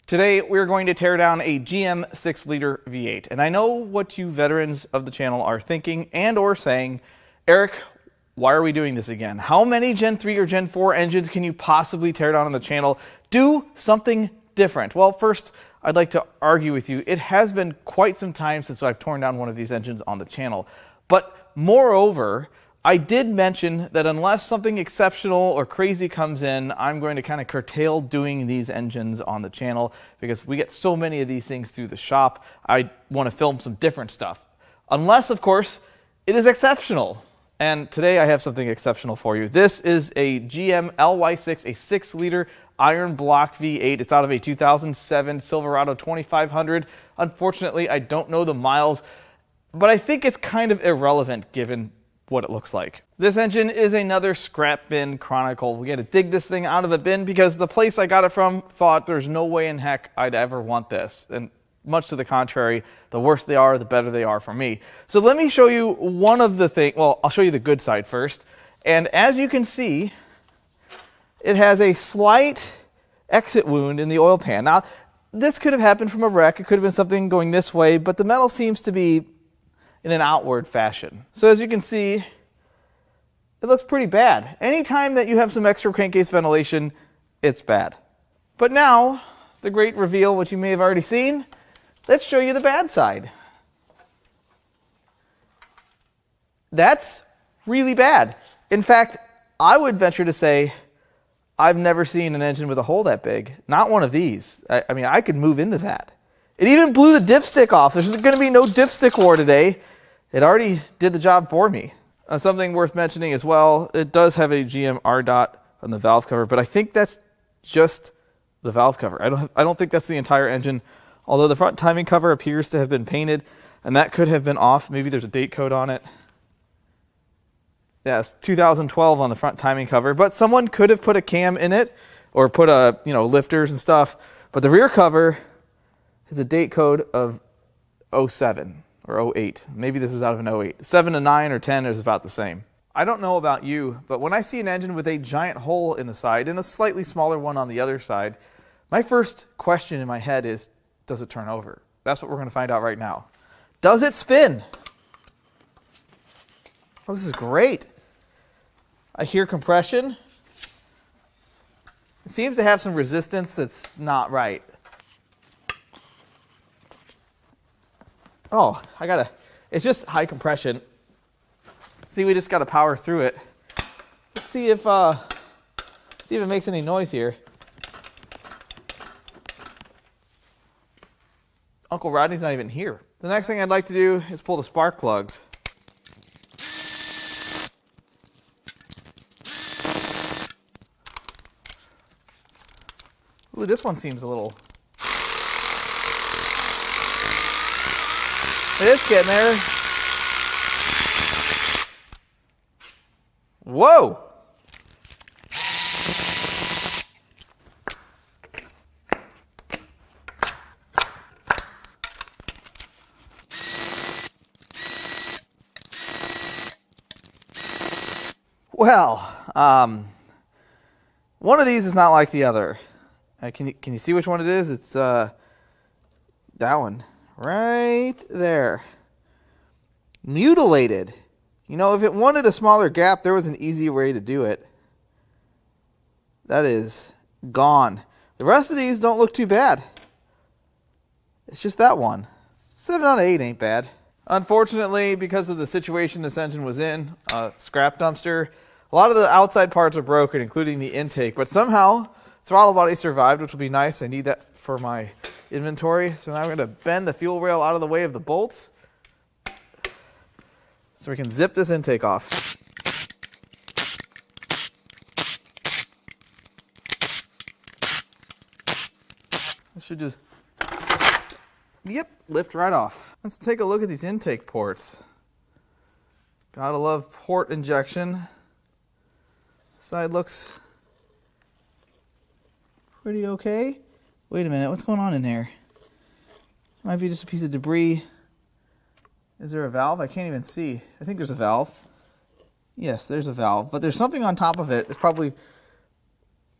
Today, we're going to tear down a GM 6-liter V8. And I know what you veterans of the channel are thinking and or saying, Eric, why are we doing this again? How many Gen 3 or Gen 4 engines can you possibly tear down on the channel? Do something different. Well, first, I'd like to argue with you. It has been quite some time since I've torn down one of these engines on the channel. But moreover, I did mention that unless something exceptional or crazy comes in, I'm going to kind of curtail doing these engines on the channel because we get so many of these things through the shop. I want to film some different stuff. Unless, of course, it is exceptional. And today I have something exceptional for you. This is a GM LY6, a 6-liter iron block V8. It's out of a 2007 Silverado 2500. Unfortunately, I don't know the miles, but I think it's kind of irrelevant given what it looks like. This engine is another scrap bin chronicle. We had to dig this thing out of the bin because the place I got it from thought there's no way in heck I'd ever want this. And much to the contrary, the worse they are, the better they are for me. So let me show you one of the things. Well, I'll show you the good side first. And as you can see, it has a slight exit wound in the oil pan. Now, this could have happened from a wreck. It could have been something going this way, but the metal seems to be in an outward fashion. So as you can see, it looks pretty bad. Anytime that you have some extra crankcase ventilation, it's bad. But now, the great reveal, which you may have already seen, let's show you the bad side. That's really bad. In fact, I would venture to say I've never seen an engine with a hole that big. Not one of these. I mean, I could move into that. It even blew the dipstick off. There's going to be no dipstick war today. It already did the job for me. Something worth mentioning as well, it does have a GM R dot on the valve cover, but I think that's just the valve cover. I don't think that's the entire engine, although the front timing cover appears to have been painted, and that could have been off. Maybe there's a date code on it. Yeah, it's 2012 on the front timing cover, but someone could have put a cam in it or put a, lifters and stuff, but the rear cover is a date code of 07 or 08. Maybe this is out of an 08. 7 to 9 or 10 is about the same. I don't know about you, but when I see an engine with a giant hole in the side and a slightly smaller one on the other side, my first question in my head is, does it turn over? That's what we're going to find out right now. Does it spin? Oh, this is great. I hear compression. It seems to have some resistance that's not right. Oh, it's just high compression. See, we just got to power through it. Let's see if it makes any noise here. Uncle Rodney's not even here. The next thing I'd like to do is pull the spark plugs. Ooh, this one seems a little... It's getting there. Whoa! Well, one of these is not like the other. Can you see which one it is? It's that one. Right there. Mutilated. If it wanted a smaller gap, there was an easy way to do it. That is gone. The rest of these don't look too bad. It's just that one. 7 out of 8 ain't bad. Unfortunately, because of the situation this engine was in, scrap dumpster, a lot of the outside parts are broken, including the intake, but somehow throttle body survived, which will be nice. I need that for my inventory. So now I'm going to bend the fuel rail out of the way of the bolts so we can zip this intake off. This should just, lift right off. Let's take a look at these intake ports. Gotta love port injection. Side looks pretty okay. Wait a minute, what's going on in there? Might be just a piece of debris. Is there a valve? I can't even see. I think there's a valve. Yes, there's a valve, but there's something on top of it. It's probably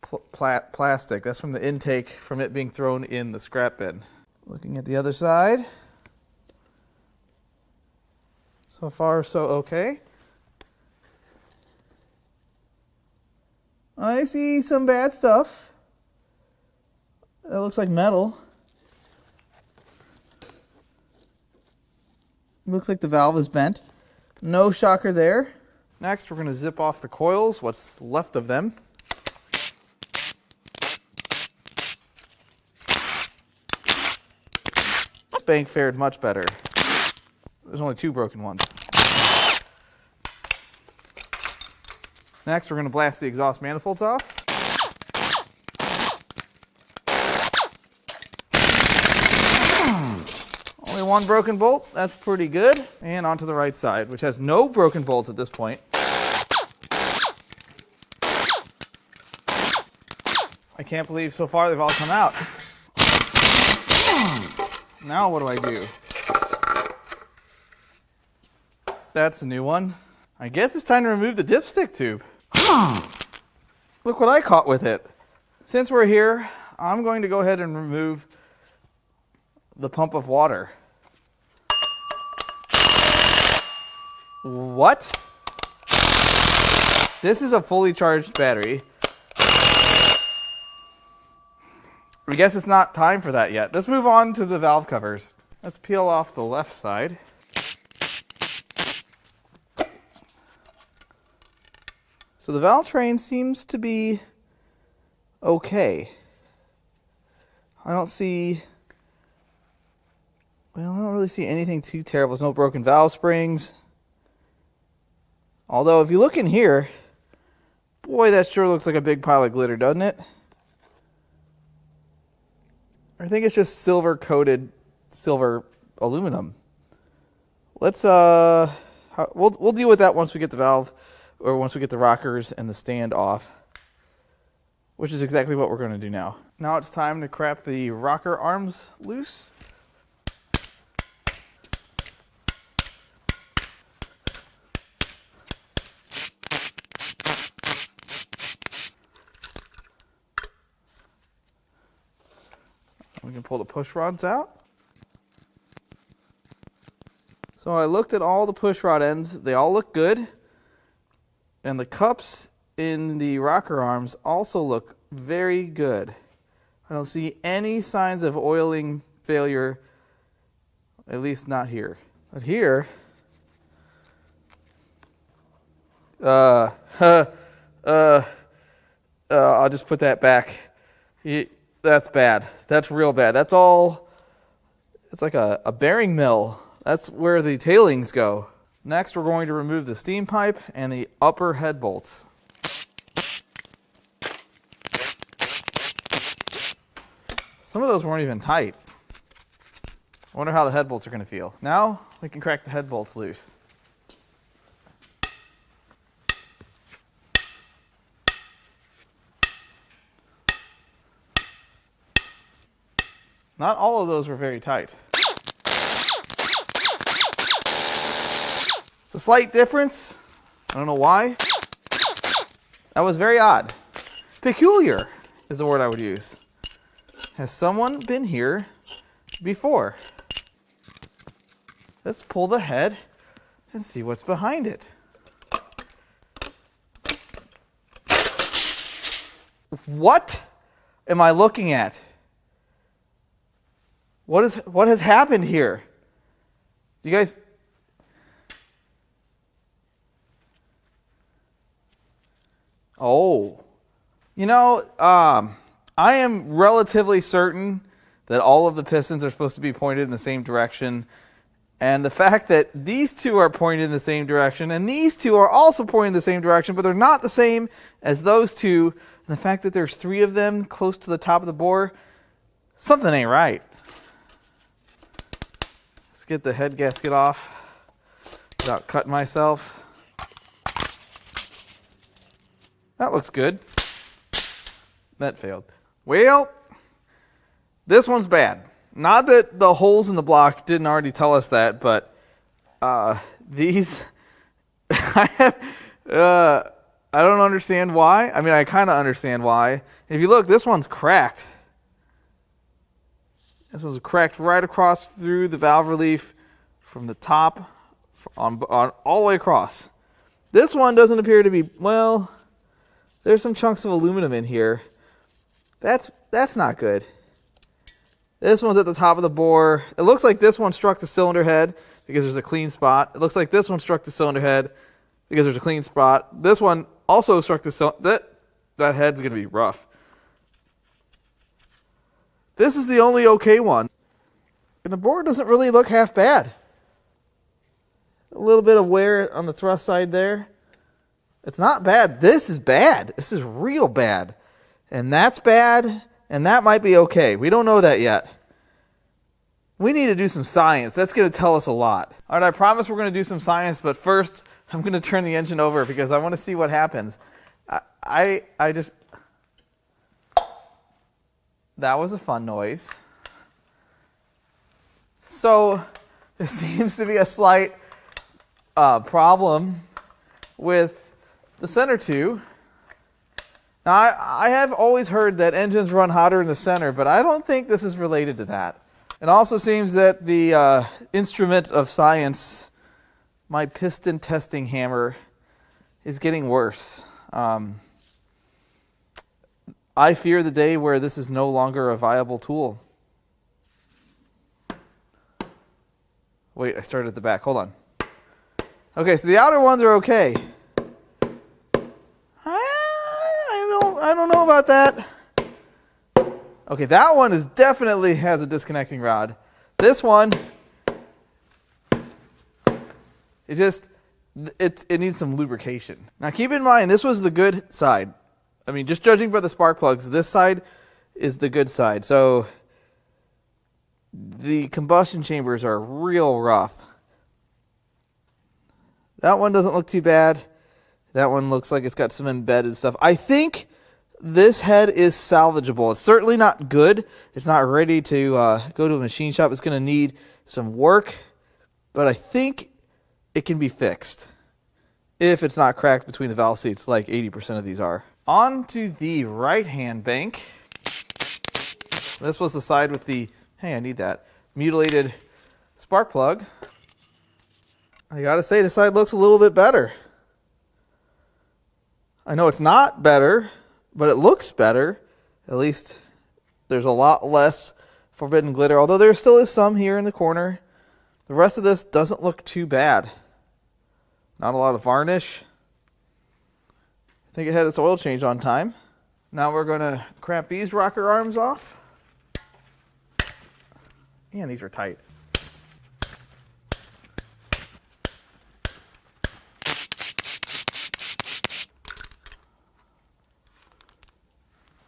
plastic. That's from the intake from it being thrown in the scrap bin. Looking at the other side. So far, so okay. I see some bad stuff. It looks like metal. Looks like the valve is bent. No shocker there. Next, we're going to zip off the coils, what's left of them. This bank fared much better. There's only 2 broken ones. Next, we're going to blast the exhaust manifolds off. Only 1 broken bolt. That's pretty good. And onto the right side, which has no broken bolts at this point. I can't believe so far they've all come out. Now what do I do? That's a new one. I guess it's time to remove the dipstick tube. Look what I caught with it. Since we're here, I'm going to go ahead and remove the pump of water. What? This is a fully charged battery. I guess it's not time for that yet. Let's move on to the valve covers. Let's peel off the left side. So the valve train seems to be okay. I don't really see anything too terrible. There's no broken valve springs. Although if you look in here, boy, that sure looks like a big pile of glitter, doesn't it? I think it's just silver coated silver aluminum. Let's we'll deal with that once we get the valve, or once we get the rockers and the stand off, which is exactly what we're going to do now. Now it's time to crap the rocker arms loose. We can pull the push rods out. So I looked at all the push rod ends. They all look good. And the cups in the rocker arms also look very good. I don't see any signs of oiling failure, at least not here. But here, I'll just put that back. That's bad. That's real bad. That's all, it's like a bearing mill. That's where the tailings go. Next, we're going to remove the steam pipe and the upper head bolts. Some of those weren't even tight. I wonder how the head bolts are going to feel. Now, we can crack the head bolts loose. Not all of those were very tight. It's a slight difference. I don't know why. That was very odd. Peculiar is the word I would use. Has someone been here before? Let's pull the head and see what's behind it. What am I looking at? What has happened here? Do you guys... Oh. You know, I am relatively certain that all of the pistons are supposed to be pointed in the same direction. And the fact that these two are pointed in the same direction and these two are also pointed in the same direction, but they're not the same as those two, and the fact that there's 3 of them close to the top of the bore, something ain't right. Get the head gasket off without cutting myself. That looks good. That failed. Well, this one's bad. Not that the holes in the block didn't already tell us that, but these I I don't understand why. I mean, I kind of understand why. If you look, this one's cracked. This one's cracked right across through the valve relief from the top on all the way across. This one doesn't appear to be, well, there's some chunks of aluminum in here. That's not good. This one's at the top of the bore. It looks like this one struck the cylinder head because there's a clean spot. It looks like this one struck the cylinder head because there's a clean spot. This one also struck the cylinder. That head's going to be rough. This is the only okay one. And the bore doesn't really look half bad. A little bit of wear on the thrust side there. It's not bad. This is bad. This is real bad. And that's bad. And that might be okay. We don't know that yet. We need to do some science. That's going to tell us a lot. All right, I promise we're going to do some science. But first, I'm going to turn the engine over because I want to see what happens. I just... That was a fun noise. So there seems to be a slight problem with the center tube. Now, I have always heard that engines run hotter in the center, but I don't think this is related to that. It also seems that the instrument of science, my piston testing hammer, is getting worse. I fear the day where this is no longer a viable tool. Wait, I started at the back. Hold on. Okay, so the outer ones are okay. I don't know about that. Okay, that one is definitely has a disconnecting rod. This one, it needs some lubrication. Now keep in mind, this was the good side. I mean, just judging by the spark plugs, this side is the good side. So the combustion chambers are real rough. That one doesn't look too bad. That one looks like it's got some embedded stuff. I think this head is salvageable. It's certainly not good. It's not ready to go to a machine shop. It's going to need some work. But I think it can be fixed if it's not cracked between the valve seats like 80% of these are. On to the right-hand bank. This was the side with the, hey, I need that, mutilated spark plug. I gotta say, this side looks a little bit better. I know it's not better, but it looks better. At least there's a lot less forbidden glitter, although there still is some here in the corner. The rest of this doesn't look too bad. Not a lot of varnish. I think it had its oil change on time. Now we're going to cramp these rocker arms off. Man, these are tight.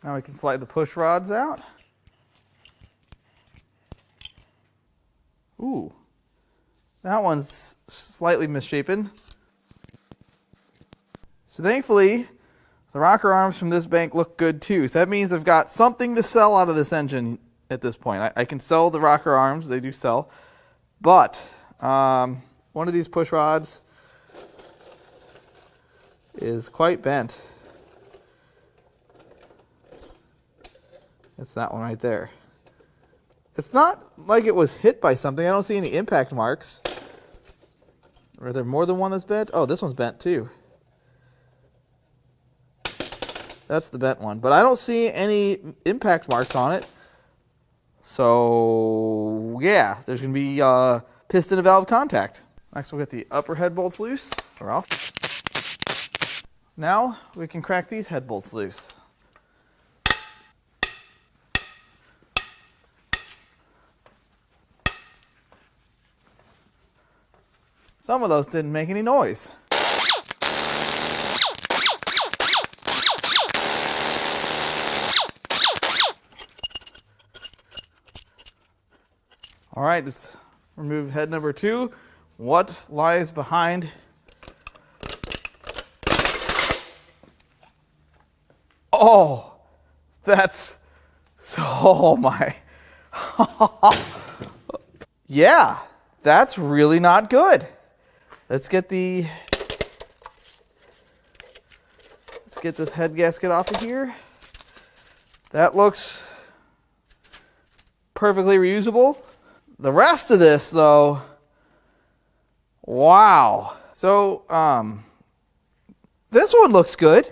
Now we can slide the push rods out. Ooh, that one's slightly misshapen. So thankfully, the rocker arms from this bank look good too. So that means I've got something to sell out of this engine at this point. I can sell the rocker arms, they do sell. But one of these push rods is quite bent. It's that one right there. It's not like it was hit by something. I don't see any impact marks. Are there more than one that's bent? Oh, this one's bent too. That's the bent one. But I don't see any impact marks on it. So, yeah, there's going to be piston to valve contact. Next, we'll get the upper head bolts loose. They're off. Now, we can crack these head bolts loose. Some of those didn't make any noise. All right, let's remove head number 2. What lies behind? Oh, that's so, oh my. Yeah, that's really not good. Let's get the get this head gasket off of here. That looks perfectly reusable. The rest of this, though, wow. So, this one looks good.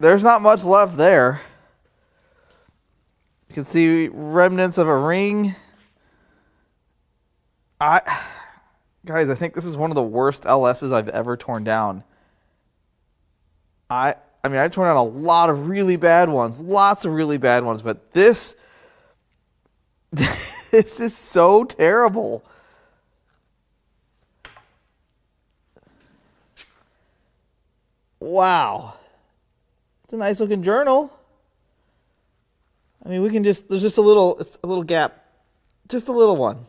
There's not much left there. You can see remnants of a ring. Guys, I think this is one of the worst LSs I've ever torn down. I mean, I torn down a lot of really bad ones, lots of really bad ones, but this is so terrible. Wow. It's a nice looking journal. I mean, we can just, there's just a little gap, just a little one.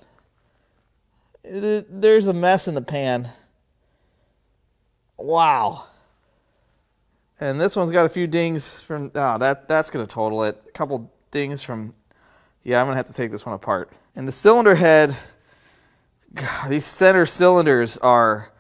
There's a mess in the pan. Wow. And this one's got a few dings from, that's going to total it. A couple dings from, yeah, I'm going to have to take this one apart. And the cylinder head, God, these center cylinders are,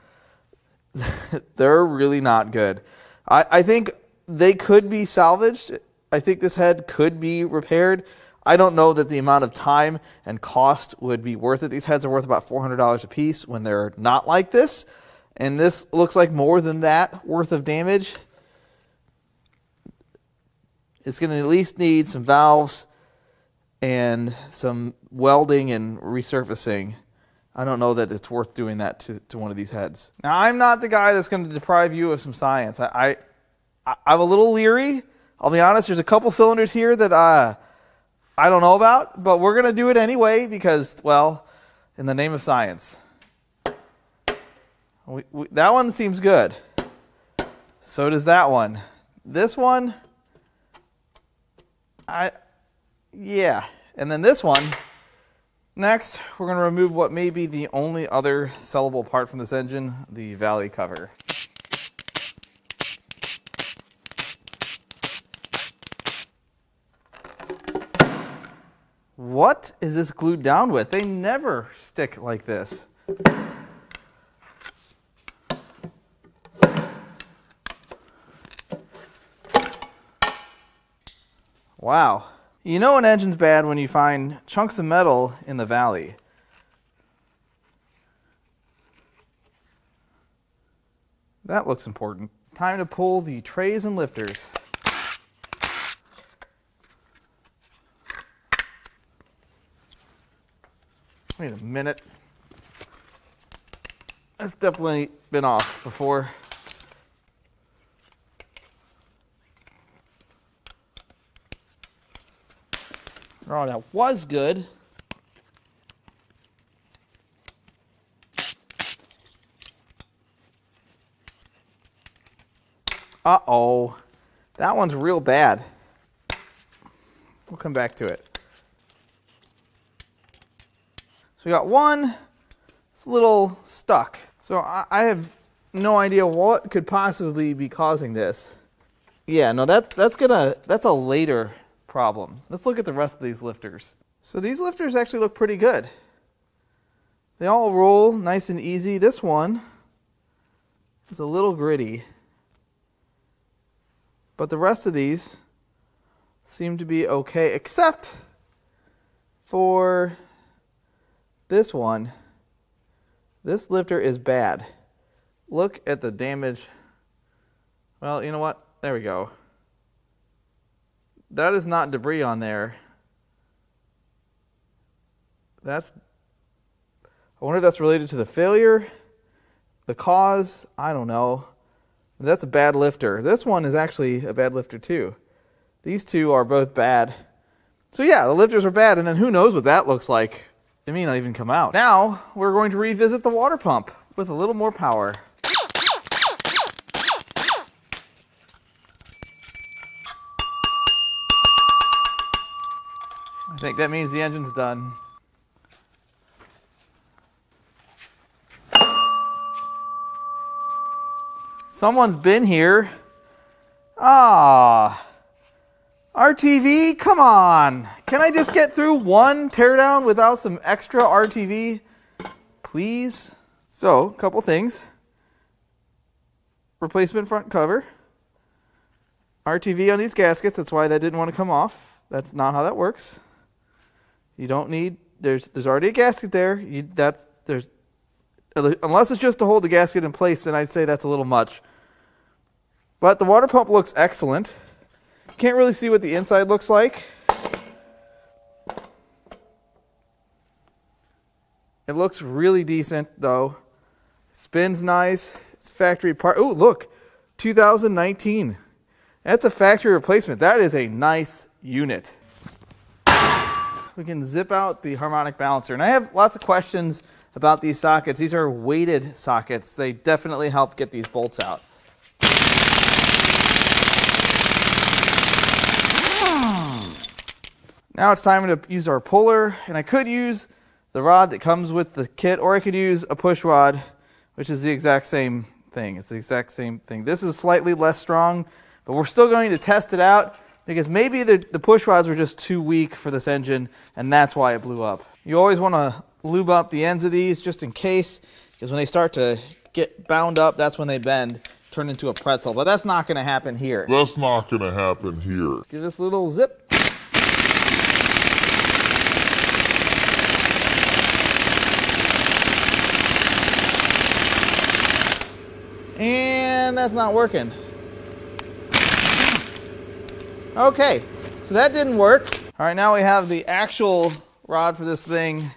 they're really not good. I think they could be salvaged. I think this head could be repaired. I don't know that the amount of time and cost would be worth it. These heads are worth about $400 a piece when they're not like this. And this looks like more than that worth of damage. It's going to at least need some valves and some welding and resurfacing. I don't know that it's worth doing that to one of these heads. Now, I'm not the guy that's going to deprive you of some science. I'm a little leery. I'll be honest, there's a couple cylinders here that I don't know about, but we're going to do it anyway because, well, in the name of science. That one seems good. So does that one. This one, yeah. And then this one, next, we're going to remove what may be the only other sellable part from this engine, the valley cover. What is this glued down with? They never stick like this. Wow. You know an engine's bad when you find chunks of metal in the valley. That looks important. Time to pull the trays and lifters. Wait a minute. That's definitely been off before. Oh, that was good. Uh-oh. That one's real bad. We'll come back to it. So we got one. It's a little stuck. So I have no idea what could possibly be causing this. Yeah, no, that's a later problem. Let's look at the rest of these lifters. So these lifters actually look pretty good. They all roll nice and easy. This one is a little gritty. But the rest of these seem to be okay, except for this one. This lifter is bad. Look at the damage. Well, you know what? There we go. That is not debris on there. I wonder if that's related to the failure, the cause, I don't know. That's a bad lifter. This one is actually a bad lifter too. These two are both bad. So yeah, the lifters are bad, and then who knows what that looks like. It may not even come out. Now, we're going to revisit the water pump with a little more power. I think that means the engine's done. Someone's been here. RTV, come on. Can I just get through one teardown without some extra RTV? Please? So, a couple things. replacement front cover. RTV on these gaskets, that's why that didn't want to come off. That's not how that works. You don't need, there's already a gasket there. Unless it's just to hold the gasket in place, then I'd say that's a little much. But the water pump looks excellent. Can't really see what the inside looks like. It looks really decent though. Spins nice. It's factory part. Oh, look, 2019. That's a factory replacement. That is a nice unit. We can zip out the harmonic balancer. And I have lots of questions about these sockets. These are weighted sockets. They definitely help get these bolts out. Now it's time to use our puller. And I could use the rod that comes with the kit, or I could use a push rod, which is the exact same thing. It's the exact same thing. This is slightly less strong, but we're still going to test it out because maybe the push rods were just too weak for this engine, and that's why it blew up. You always want to lube up the ends of these just in case, because when they start to get bound up, that's when they bend, turn into a pretzel. But that's not going to happen here. That's not going to happen here. Let's give this a little zip. And that's not working. Okay, so that didn't work. All right, now we have the actual rod for this thing.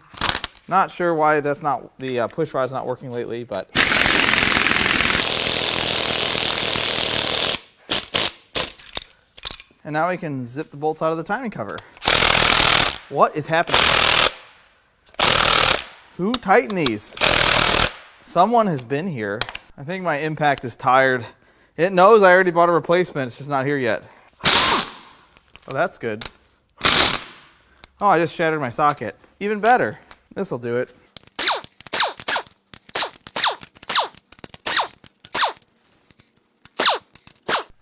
Not sure why that's not, the push rod's not working lately, but. And now we can zip the bolts out of the timing cover. What is happening? Who tightened these? Someone has been here. I think my impact is tired. It knows I already bought a replacement. It's just not here yet. Oh, that's good. Oh, I just shattered my socket. Even better. This'll do it.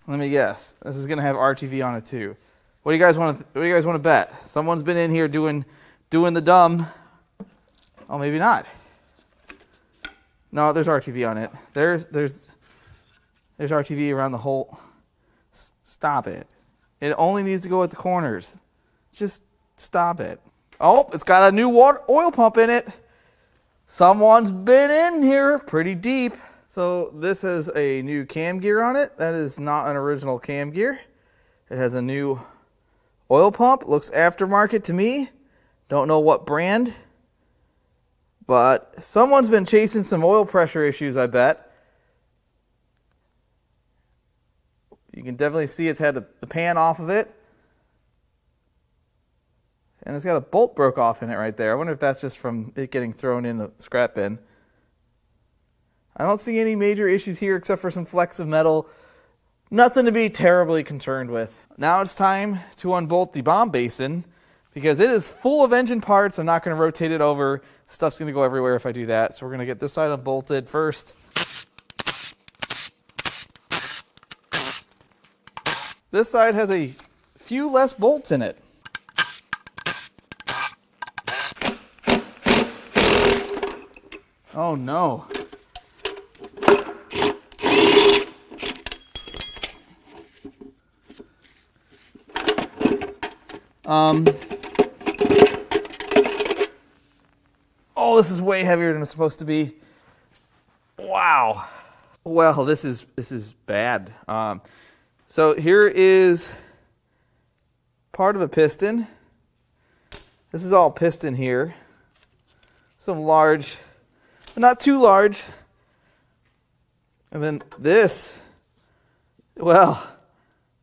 Let me guess. This is gonna have RTV on it too. What do you guys want to bet? Someone's been in here doing the dumb. Oh, maybe not. No, there's RTV on it. There's RTV around the whole. Stop it. It only needs to go at the corners. Just stop it. Oh, it's got a new oil pump in it. Someone's been in here pretty deep. So this has a new cam gear on it. That is not an original cam gear. It has a new oil pump. Looks aftermarket to me. Don't know what brand. But someone's been chasing some oil pressure issues, I bet. You can definitely see it's had the pan off of it. And it's got a bolt broke off in it right there. I wonder if that's just from it getting thrown in the scrap bin. I don't see any major issues here except for some flecks of metal. Nothing to be terribly concerned with. Now it's time to unbolt the bomb basin because it is full of engine parts. I'm not going to rotate it over. Stuff's going to go everywhere if I do that. So we're going to get this side unbolted first. This side has a few less bolts in it. Oh no. Oh, this is way heavier than it's supposed to be. Wow. Well, this is bad. So here is part of a piston. This is all piston here. Some large, but not too large. And then this, well,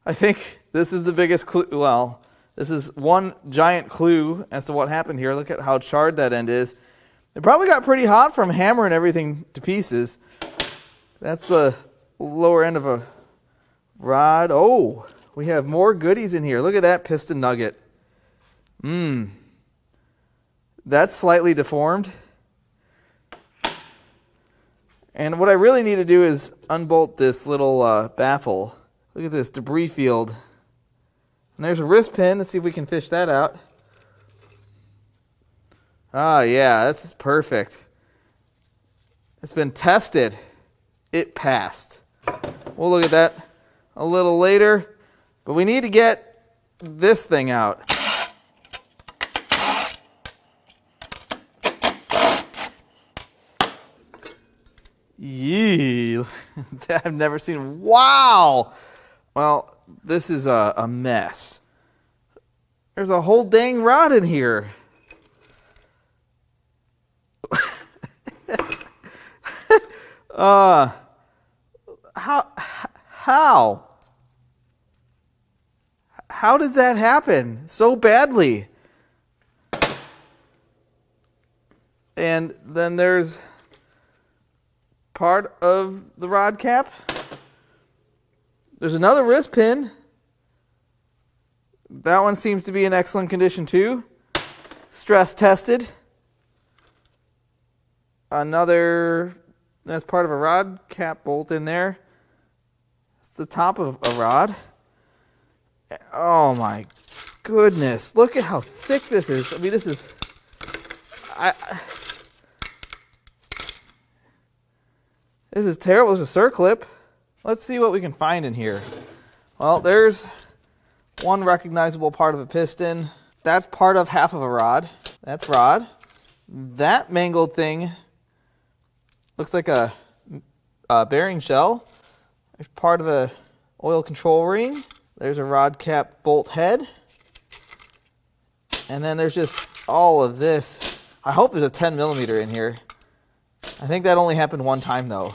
I think this is the biggest clue. Well, this is one giant clue as to what happened here. Look at how charred that end is. It probably got pretty hot from hammering everything to pieces. That's the lower end of a rod. Oh, we have more goodies in here. Look at that piston nugget. That's slightly deformed. And what I really need to do is unbolt this little baffle. Look at this debris field. And there's a wrist pin. Let's see if we can fish that out. Ah, yeah, this is perfect. It's been tested. It passed. We'll look at that a little later. But we need to get this thing out. Yee. I've never seen. Wow. Well, this is a mess. There's a whole dang rod in here. How does that happen so badly? And then there's part of the rod cap. There's another wrist pin. That one seems to be in excellent condition too. Stress tested. Another, that's part of a rod cap bolt in there. It's the top of a rod. Oh my goodness. Look at how thick this is. I mean, this is... This is terrible. There's a circlip. Let's see what we can find in here. Well, there's one recognizable part of a piston. That's part of half of a rod. That's rod. That mangled thing looks like a bearing shell. There's part of a oil control ring. There's a rod cap bolt head. And then there's just all of this. I hope there's a 10 millimeter in here. I think that only happened one time though.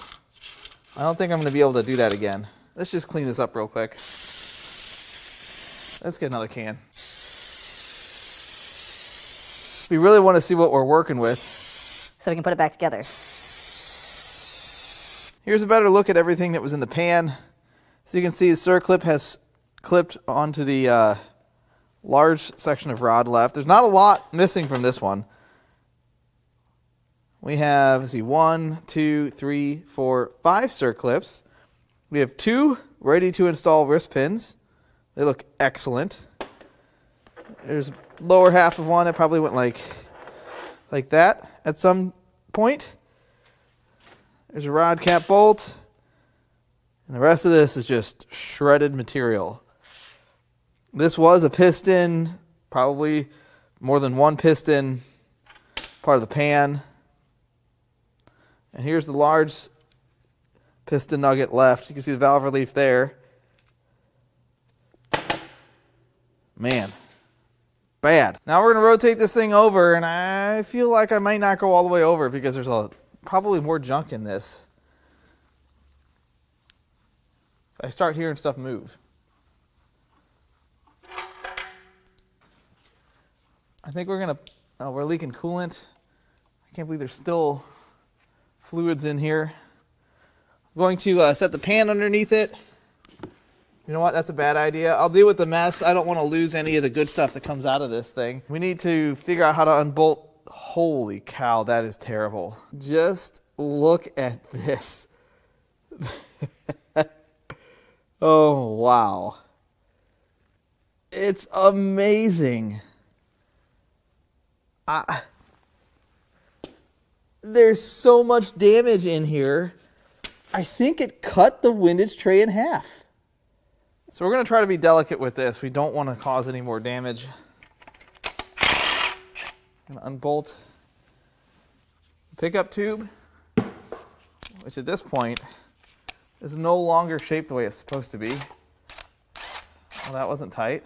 I don't think I'm going to be able to do that again. Let's just clean this up real quick. Let's get another can. We really want to see what we're working with, so we can put it back together. Here's a better look at everything that was in the pan. So you can see the circlip has clipped onto the large section of rod left. There's not a lot missing from this one. We have, let's see, 1, 2, 3, 4, 5 circlips. We have 2 ready to install wrist pins. They look excellent. There's lower half of one that probably went like that at some point. There's a rod cap bolt. And the rest of this is just shredded material. This was a piston, probably more than one piston, part of the pan. And here's the large piston nugget left. You can see the valve relief there. Man, bad. Now we're going to rotate this thing over, and I feel like I might not go all the way over because there's probably more junk in this. I start hearing stuff move. I think we're going to... Oh, we're leaking coolant. I can't believe there's still fluids in here. I'm going to set the pan underneath it. You know what? That's a bad idea. I'll deal with the mess. I don't want to lose any of the good stuff that comes out of this thing. We need to figure out how to unbolt. Holy cow, that is terrible. Just look at this. Oh, wow. It's amazing. There's so much damage in here. I think it cut the windage tray in half. So we're going to try to be delicate with this. We don't want to cause any more damage. I'm going to unbolt the pickup tube, which at this point is no longer shaped the way it's supposed to be. Well, that wasn't tight.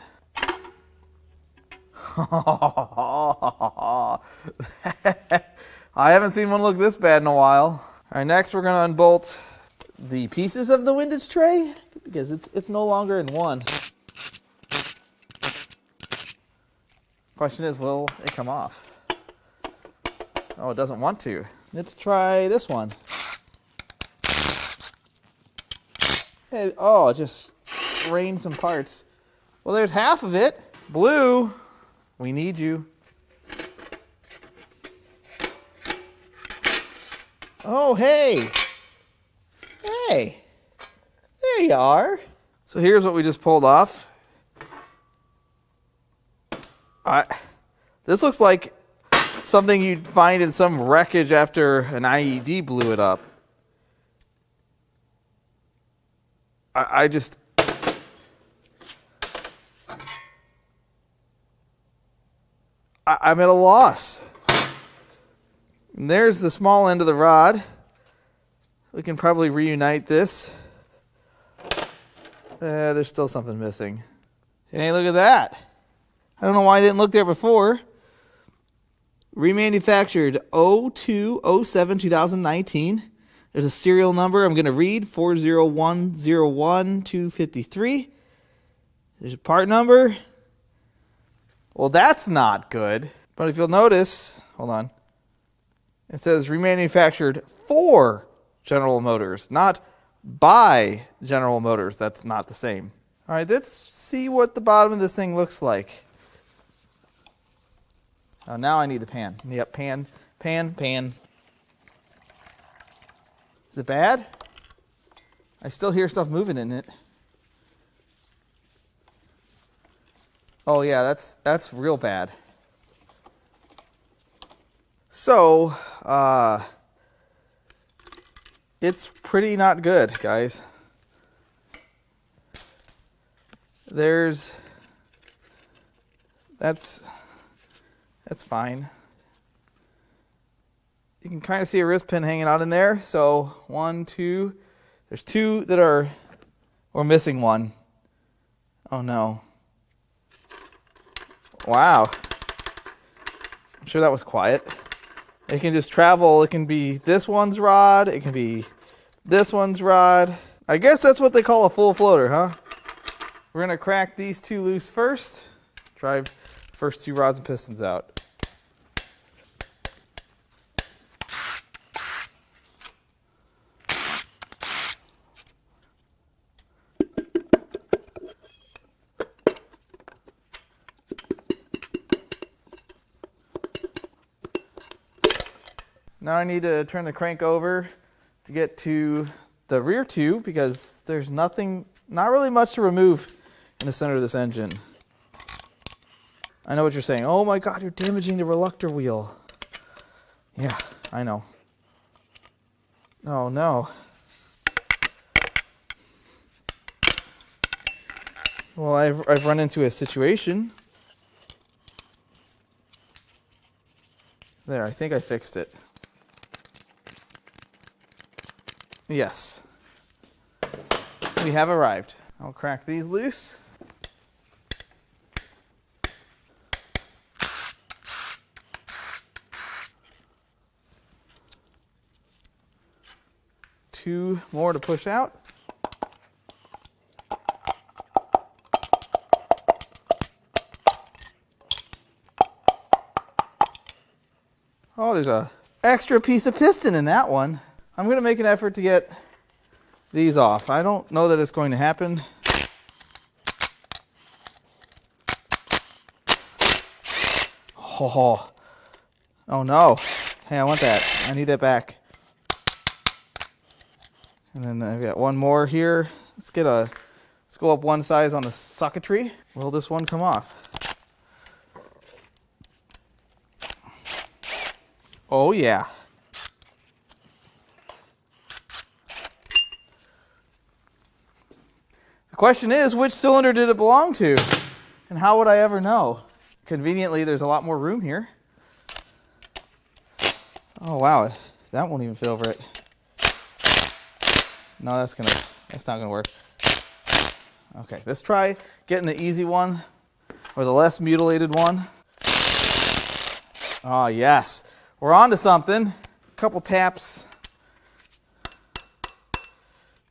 I haven't seen one look this bad in a while. All right, next we're going to unbolt the pieces of the windage tray because it's no longer in one. Question is, will it come off? Oh, it doesn't want to. Let's try this one. Hey, oh, it just rained some parts. Well, there's half of it. Blue, we need you. Oh, hey. Hey. There you are. So here's what we just pulled off. This looks like something you'd find in some wreckage after an IED blew it up. I just... I'm at a loss. And there's the small end of the rod. We can probably reunite this. There's still something missing. Hey, look at that. I don't know why I didn't look there before. Remanufactured 02/07/2019. There's a serial number I'm going to read, 40101253. There's a part number. Well, that's not good. But if you'll notice, hold on. It says remanufactured for General Motors, not by General Motors. That's not the same. All right, let's see what the bottom of this thing looks like. Oh, now I need the pan. Yep, pan. Is it bad? I still hear stuff moving in it. Oh yeah, that's real bad. So, it's pretty not good, guys. That's fine. You can kind of see a wrist pin hanging out in there. So 1, 2, there's 2 that we're missing one. Oh no. Wow. I'm sure that was quiet. It can just travel. It can be this one's rod. It can be this one's rod. I guess that's what they call a full floater, huh? We're going to crack these 2 loose first. Drive the first 2 rods and pistons out. Now I need to turn the crank over to get to the rear 2 because there's not really much to remove in the center of this engine. I know what you're saying. Oh my God, you're damaging the reluctor wheel. Yeah, I know. Oh no. Well, I've run into a situation. There, I think I fixed it. Yes. We have arrived. I'll crack these loose. Two more to push out. Oh, there's a extra piece of piston in that one. I'm going to make an effort to get these off. I don't know that it's going to happen. Oh no. Hey, I want that. I need that back. And then I've got one more here. Let's go up one size on the socketry. Will this one come off? Oh yeah. The question is, which cylinder did it belong to? And how would I ever know? Conveniently, there's a lot more room here. Oh wow, that won't even fit over it. No, that's not gonna work. Okay, let's try getting the easy one, or the less mutilated one. Oh yes, we're on to something. A couple taps.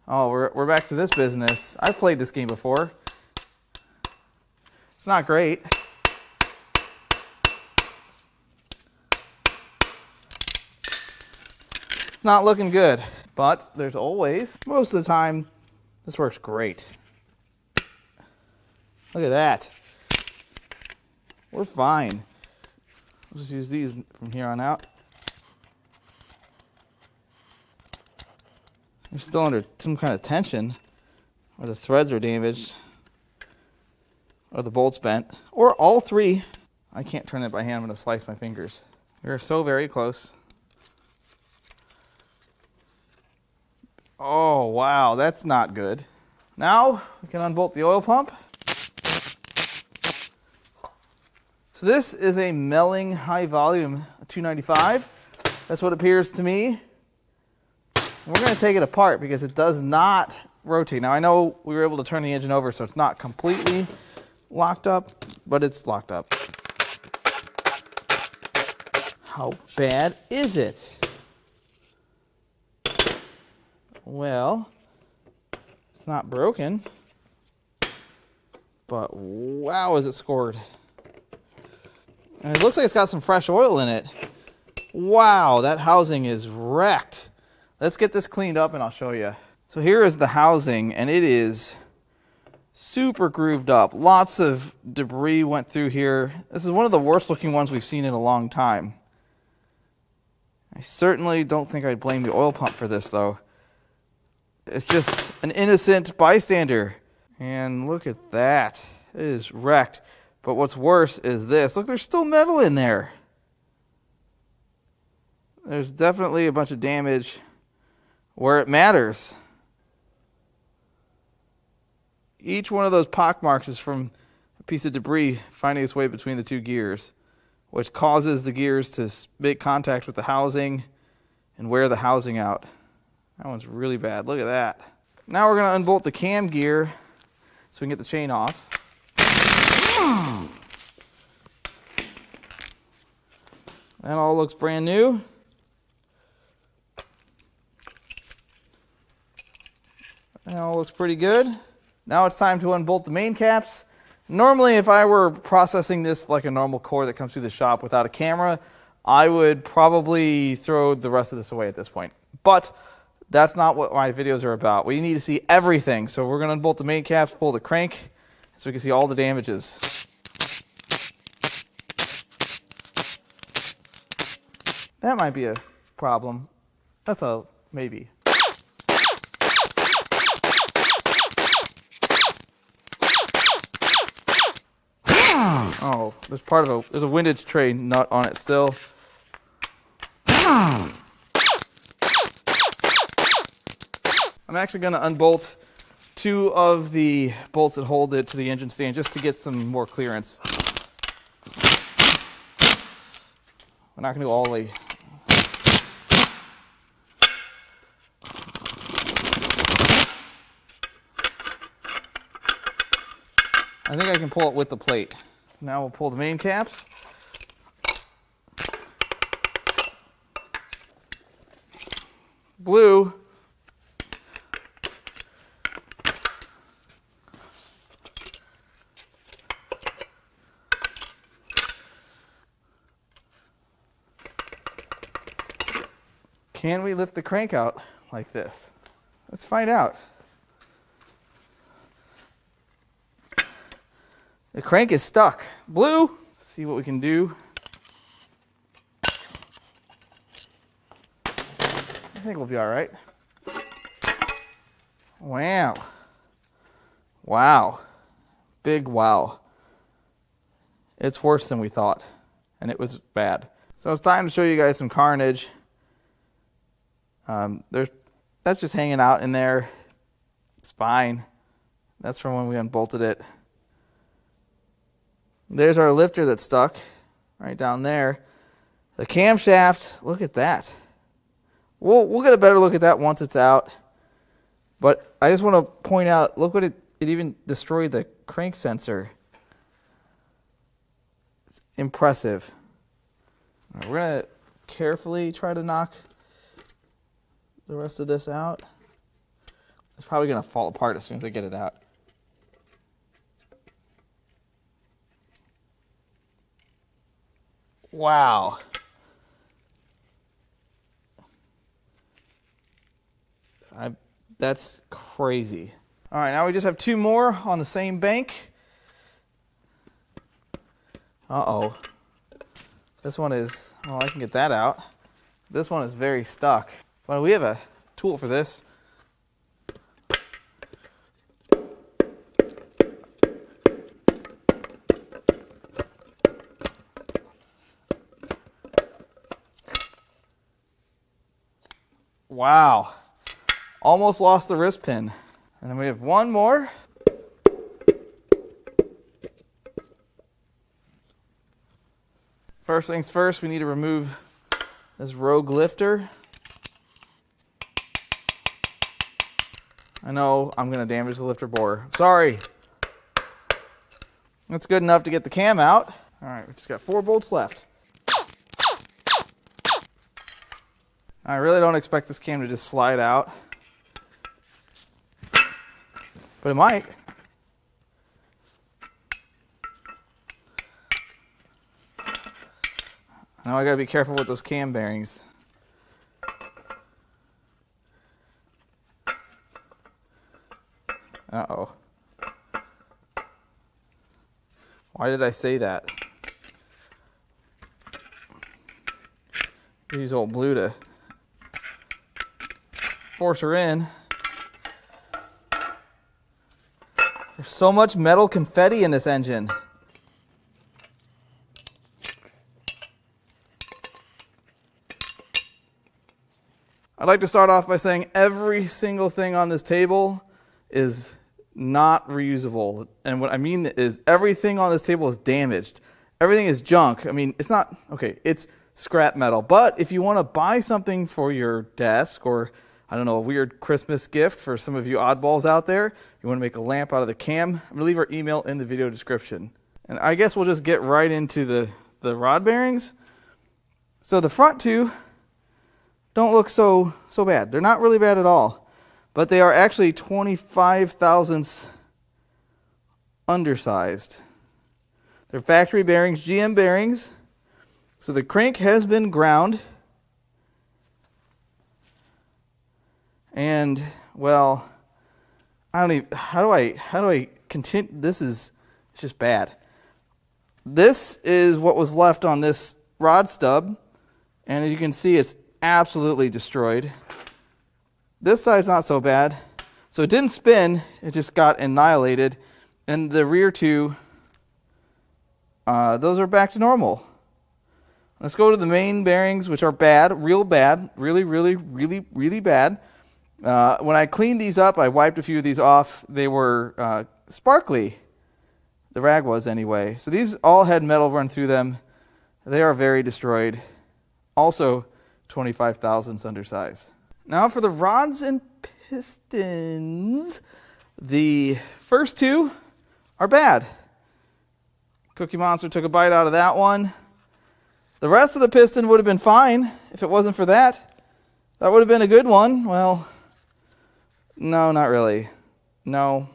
Oh, we're back to this business. I've played this game before. It's not great. Not looking good, but there's always, most of the time, this works great. Look at that. We're fine. We'll just use these from here on out. You're still under some kind of tension, or the threads are damaged, or the bolt's bent, or all three. I can't turn it by hand. I'm going to slice my fingers. We're so very close. Oh, wow, that's not good. Now we can unbolt the oil pump. So this is a Melling high volume 295. That's what it appears to me. We're going to take it apart because it does not rotate. Now I know we were able to turn the engine over so it's not completely locked up, but it's locked up. How bad is it? Well, it's not broken, but wow, is it scored. And it looks like it's got some fresh oil in it. Wow, that housing is wrecked. Let's get this cleaned up and I'll show you. So here is the housing, and it is super grooved up. Lots of debris went through here. This is one of the worst looking ones we've seen in a long time. I certainly don't think I'd blame the oil pump for this though. It's just an innocent bystander. And look at that. It is wrecked. But what's worse is this. Look, there's still metal in there. There's definitely a bunch of damage where it matters. Each one of those pock marks is from a piece of debris finding its way between the two gears, which causes the gears to make contact with the housing and wear the housing out. That one's really bad. Look at that. Now we're going to unbolt the cam gear so we can get the chain off. That all looks brand new. That all looks pretty good. Now it's time to unbolt the main caps. Normally, if I were processing this like a normal core that comes through the shop without a camera, I would probably throw the rest of this away at this point. But that's not what my videos are about. We need to see everything. So we're going to unbolt the main caps, pull the crank, so we can see all the damages. That might be a problem. That's a maybe. Oh, there's a windage tray nut on it still. I'm actually going to unbolt two of the bolts that hold it to the engine stand just to get some more clearance. We're not going to go all the way. I think I can pull it with the plate. Now we'll pull the main caps. Blue. Can we lift the crank out like this? Let's find out. The crank is stuck. Blue, let's see what we can do. I think we'll be all right. Wow. Wow. Big wow. It's worse than we thought, and it was bad. So it's time to show you guys some carnage. That's just hanging out in there. It's fine. That's from when we unbolted it. There's our lifter that's stuck right down there. The camshaft, look at that. We'll get a better look at that once it's out. But I just want to point out, look what it even destroyed the crank sensor. It's impressive. All right, we're going to carefully try to knock the rest of this out. It's probably going to fall apart as soon as I get it out. Wow. That's crazy. All right, now we just have two more on the same bank. Uh-oh. This one is, well, I can get that out. This one is very stuck. Well, we have a tool for this. Wow. Almost lost the wrist pin. And then we have one more. First things first, we need to remove this rogue lifter. I know I'm going to damage the lifter bore. Sorry. That's good enough to get the cam out. All right, we've just got 4 bolts left. I really don't expect this cam to just slide out, but it might. Now I gotta be careful with those cam bearings. Uh-oh. Why did I say that? Use old blue to force her in. There's so much metal confetti in this engine. I'd like to start off by saying every single thing on this table is not reusable. And what I mean is everything on this table is damaged. Everything is junk. I mean, it's not, okay, it's scrap metal. But if you want to buy something for your desk or, I don't know, a weird Christmas gift for some of you oddballs out there, you want to make a lamp out of the cam, I'm going to leave our email in the video description. And I guess we'll just get right into the rod bearings. So the front two don't look so bad. They're not really bad at all. But they are actually 25 thousandths undersized. They're factory bearings, GM bearings. So the crank has been ground. And, well, I don't even, how do I continue? It's just bad. This is what was left on this rod stub. And as you can see, it's absolutely destroyed. This side's not so bad. So it didn't spin, it just got annihilated. And the rear two, those are back to normal. Let's go to the main bearings, which are bad, real bad, really, really, really, really bad. When I cleaned these up, I wiped a few of these off. They were sparkly. The rag was anyway. So these all had metal run through them. They are very destroyed. Also 25 thousandths undersized. Now for the rods and pistons, the first two are bad. Cookie Monster took a bite out of that one. The rest of the piston would have been fine if it wasn't for that. That would have been a good one. Well, no, not really. No.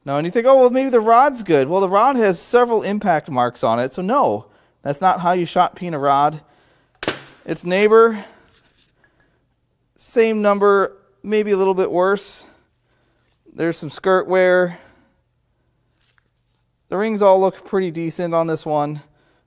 And you think, oh, well, maybe the rod's good. Well, the rod has several impact marks on it, so no. That's not how you shot peen a rod. Its neighbor, same number, maybe a little bit worse. There's some skirt wear. The rings all look pretty decent on this one.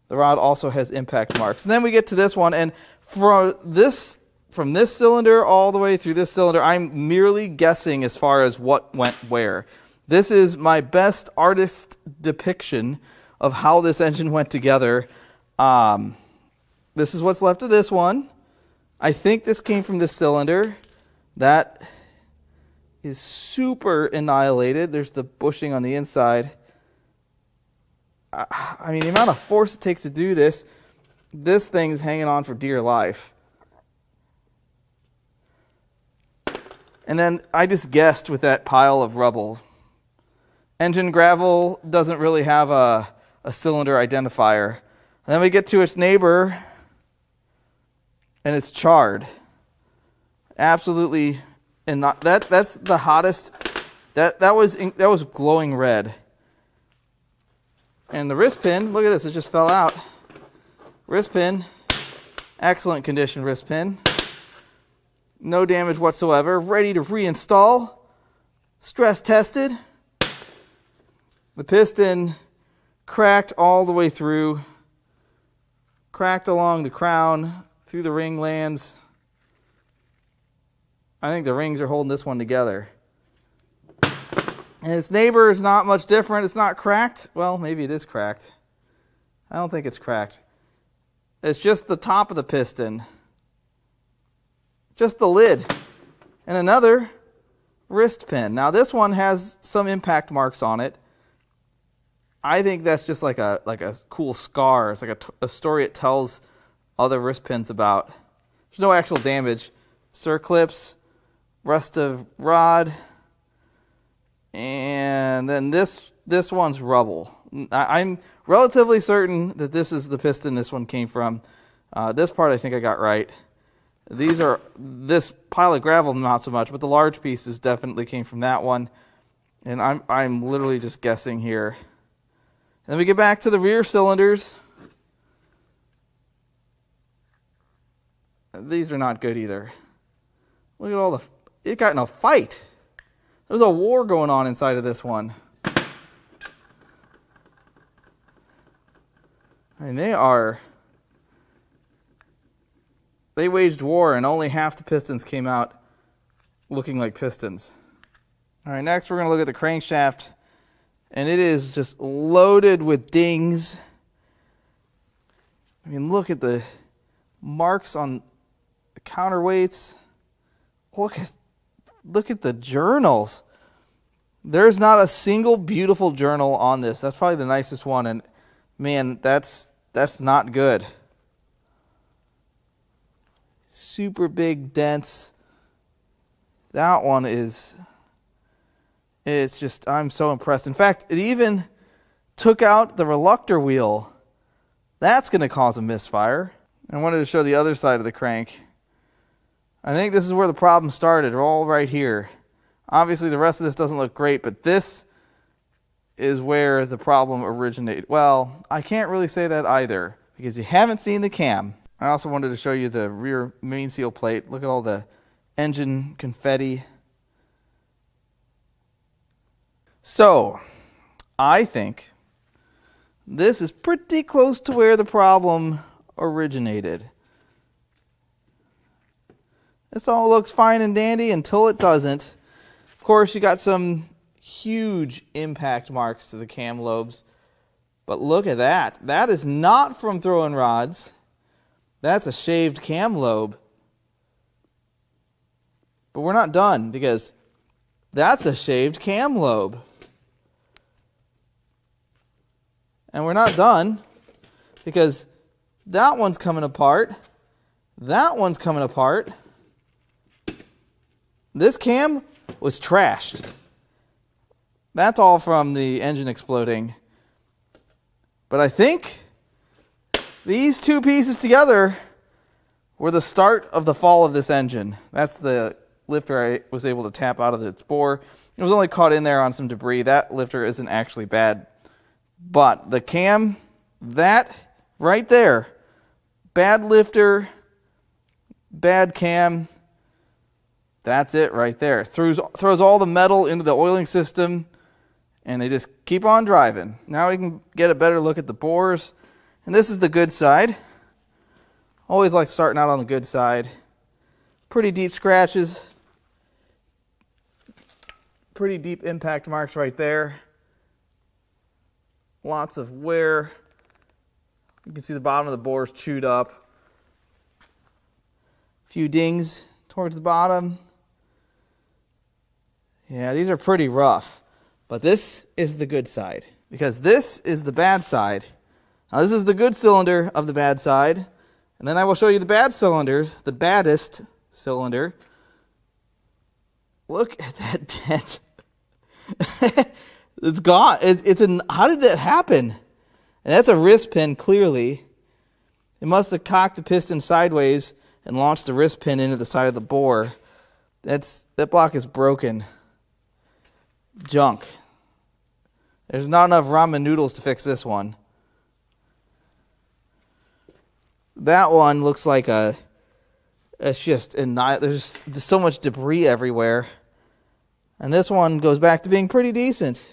The rod also has impact marks. And then we get to this one, and from this cylinder all the way through this cylinder, I'm merely guessing as far as what went where. This is my best artist depiction of how this engine went together. This is what's left of this one. I think this came from this cylinder. That is super annihilated. There's the bushing on the inside. I mean, the amount of force it takes to do this thing's hanging on for dear life. And then I just guessed with that pile of rubble. Engine gravel doesn't really have a cylinder identifier. And then we get to its neighbor, and it's charred. Absolutely, and not that's the hottest. That was glowing red. And the wrist pin, look at this, it just fell out. Wrist pin, excellent condition wrist pin. No damage whatsoever, ready to reinstall. Stress tested. The piston cracked all the way through. Cracked along the crown, through the ring lands. I think the rings are holding this one together. And its neighbor is not much different. It's not cracked. Well, maybe it is cracked. I don't think it's cracked. It's just the top of the piston. Just the lid. And another wrist pin. Now this one has some impact marks on it. I think that's just like a cool scar. It's like a story it tells other wrist pins about. There's no actual damage. Circlips, rest of rod, and then this one's rubble. I'm relatively certain that this is the piston this one came from. This part I think I got right. This pile of gravel not so much, but the large pieces definitely came from that one. And I'm literally just guessing here. And then we get back to the rear cylinders. These are not good either. Look at all it got in a fight. There's a war going on inside of this one. I mean, they waged war, and only half the pistons came out looking like pistons. All right, next we're going to look at the crankshaft, and it is just loaded with dings. I mean, look at the marks on the counterweights. Look at the journals. There's not a single beautiful journal on this. That's probably the nicest one, and man, that's not good. Super big dents. That one it's just, I'm so impressed. In fact, it even took out the reluctor wheel. That's going to cause a misfire. I wanted to show the other side of the crank. I think this is where the problem started, all right here. Obviously, the rest of this doesn't look great, but this is where the problem originated. Well, I can't really say that either, because you haven't seen the cam. I also wanted to show you the rear main seal plate. Look at all the engine confetti. So, I think this is pretty close to where the problem originated. This all looks fine and dandy until it doesn't. Of course, you got some huge impact marks to the cam lobes. But look at that. That is not from throwing rods. That's a shaved cam lobe. But we're not done, because that's a shaved cam lobe. And we're not done, because that one's coming apart. That one's coming apart. This cam was trashed. That's all from the engine exploding. But I think these two pieces together were the start of the fall of this engine. That's the lifter I was able to tap out of its bore. It was only caught in there on some debris. That lifter isn't actually bad. But the cam, that right there, bad lifter, bad cam, that's it right there. Throws all the metal into the oiling system, and they just keep on driving. Now we can get a better look at the bores. And this is the good side. Always like starting out on the good side. Pretty deep scratches. Pretty deep impact marks right there. Lots of wear. You can see the bottom of the bores chewed up. A few dings towards the bottom. Yeah, these are pretty rough. But this is the good side, because this is the bad side. Now this is the good cylinder of the bad side, and then I will show you the bad cylinder, the baddest cylinder. Look at that dent. It's gone. How did that happen? And that's a wrist pin, clearly. It must have cocked the piston sideways and launched the wrist pin into the side of the bore. That block is broken. Junk. There's not enough ramen noodles to fix this one. That one looks like it's just, there's just so much debris everywhere. And this one goes back to being pretty decent.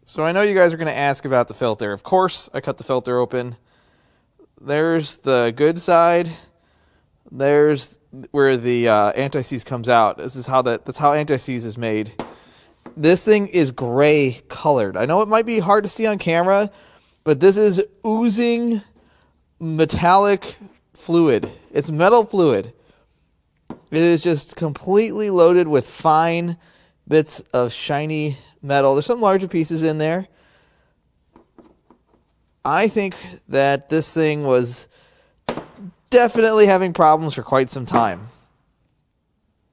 So I know you guys are going to ask about the filter. Of course, I cut the filter open. There's the good side. There's where the anti-seize comes out. That's how anti-seize is made. This thing is gray colored. I know it might be hard to see on camera, but this is oozing metallic fluid. It's metal fluid. It is just completely loaded with fine bits of shiny metal. There's some larger pieces in there. I think that this thing was definitely having problems for quite some time.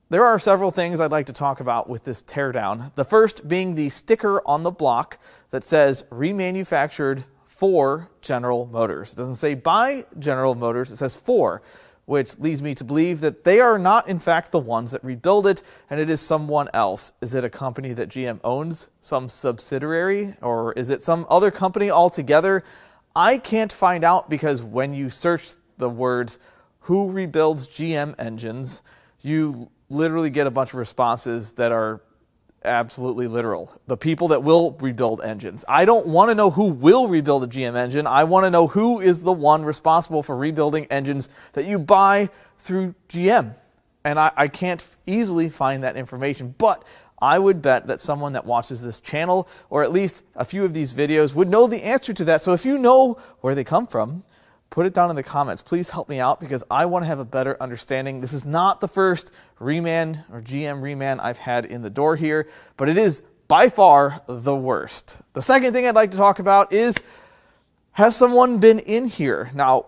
There are several things I'd like to talk about with this teardown. The first being the sticker on the block that says remanufactured for General Motors. It doesn't say by General Motors, it says for, which leads me to believe that they are not in fact the ones that rebuild it, and it is someone else. Is it a company that GM owns, some subsidiary, or is it some other company altogether? I can't find out, because when you search the words who rebuilds GM engines, you literally get a bunch of responses that are absolutely literal. The people that will rebuild engines. I don't want to know who will rebuild a GM engine. I want to know who is the one responsible for rebuilding engines that you buy through GM. And I can't easily find that information, but I would bet that someone that watches this channel, or at least a few of these videos, would know the answer to that. So if you know where they come from, put it down in the comments. Please help me out, because I want to have a better understanding. This is not the first reman or GM reman I've had in the door here, but it is by far the worst. The second thing I'd like to talk about is, has someone been in here? Now,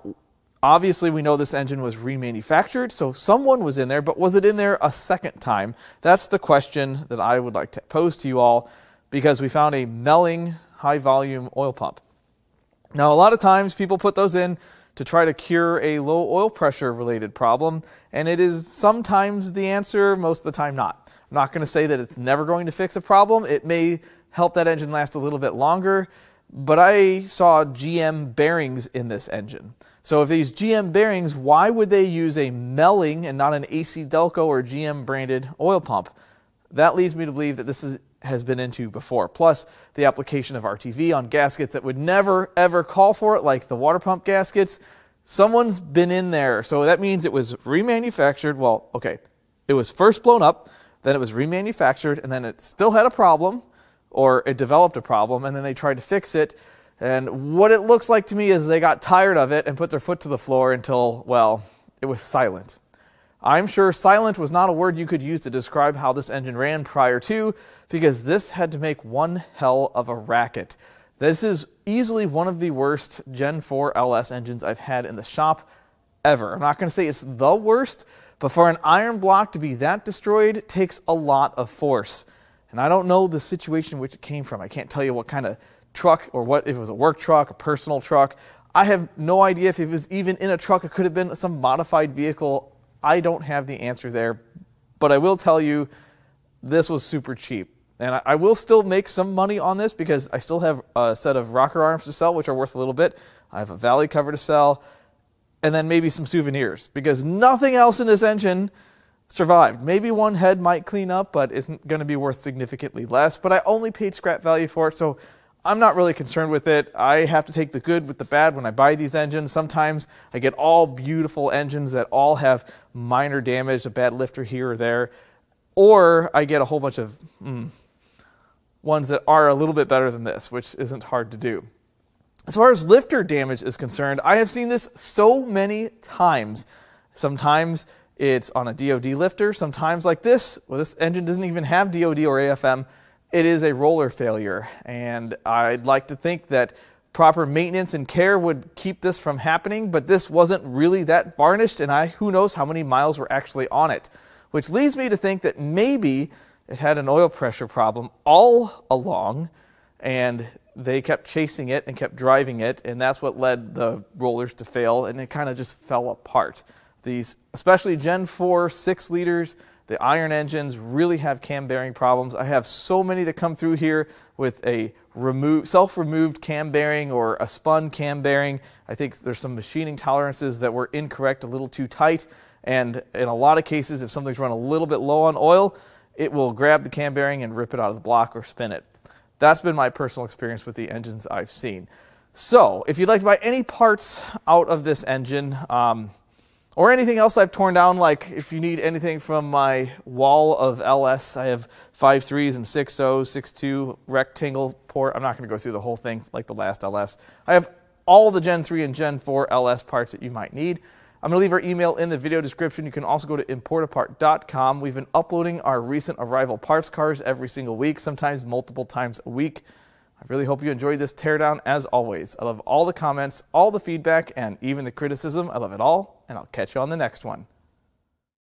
obviously we know this engine was remanufactured, so someone was in there, but was it in there a second time? That's the question that I would like to pose to you all, because we found a Melling high volume oil pump. Now, a lot of times people put those in to try to cure a low oil pressure related problem, and it is sometimes the answer, most of the time not. I'm not going to say that it's never going to fix a problem. It may help that engine last a little bit longer, but I saw GM bearings in this engine. So if these GM bearings, why would they use a Melling and not an AC Delco or GM branded oil pump? That leads me to believe that this has been into before. Plus, the application of RTV on gaskets that would never, ever call for it, like the water pump gaskets. Someone's been in there. So that means it was remanufactured. Well, okay, it was first blown up, then it was remanufactured, and then it still had a problem, or it developed a problem, and then they tried to fix it. And what it looks like to me is they got tired of it and put their foot to the floor until, well, it was silent. I'm sure silent was not a word you could use to describe how this engine ran prior to, because this had to make one hell of a racket. This is easily one of the worst Gen 4 LS engines I've had in the shop ever. I'm not going to say it's the worst, but for an iron block to be that destroyed takes a lot of force. And I don't know the situation in which it came from. I can't tell you what kind of truck, or what, if it was a work truck, a personal truck. I have no idea if it was even in a truck. It could have been some modified vehicle. I don't have the answer there, but I will tell you this was super cheap. And I will still make some money on this, because I still have a set of rocker arms to sell, which are worth a little bit. I have a valley cover to sell, and then maybe some souvenirs, because nothing else in this engine survived. Maybe one head might clean up, but isn't going to be worth significantly less. But I only paid scrap value for it, so I'm not really concerned with it. I have to take the good with the bad when I buy these engines. Sometimes I get all beautiful engines that all have minor damage, a bad lifter here or there, or I get a whole bunch of ones that are a little bit better than this, which isn't hard to do. As far as lifter damage is concerned, I have seen this so many times. Sometimes it's on a DOD lifter, sometimes like this, well, this engine doesn't even have DOD or AFM. It is a roller failure, and I'd like to think that proper maintenance and care would keep this from happening, but this wasn't really that varnished, and who knows how many miles were actually on it, which leads me to think that maybe it had an oil pressure problem all along, and they kept chasing it and kept driving it, and that's what led the rollers to fail, and it kind of just fell apart. These, especially Gen 4 6 liters, the iron engines really have cam bearing problems. I have so many that come through here with a self-removed cam bearing or a spun cam bearing. I think there's some machining tolerances that were incorrect, a little too tight. And in a lot of cases, if something's run a little bit low on oil, it will grab the cam bearing and rip it out of the block or spin it. That's been my personal experience with the engines I've seen. So if you'd like to buy any parts out of this engine, or anything else I've torn down, like if you need anything from my wall of LS, I have 5.3s and 6.0, 6.2 rectangle port. I'm not going to go through the whole thing like the last LS. I have all the Gen 3 and Gen 4 LS parts that you might need. I'm going to leave our email in the video description. You can also go to Importapart.com. We've been uploading our recent arrival parts cars every single week, sometimes multiple times a week. I really hope you enjoyed this teardown as always. I love all the comments, all the feedback, and even the criticism. I love it all, and I'll catch you on the next one.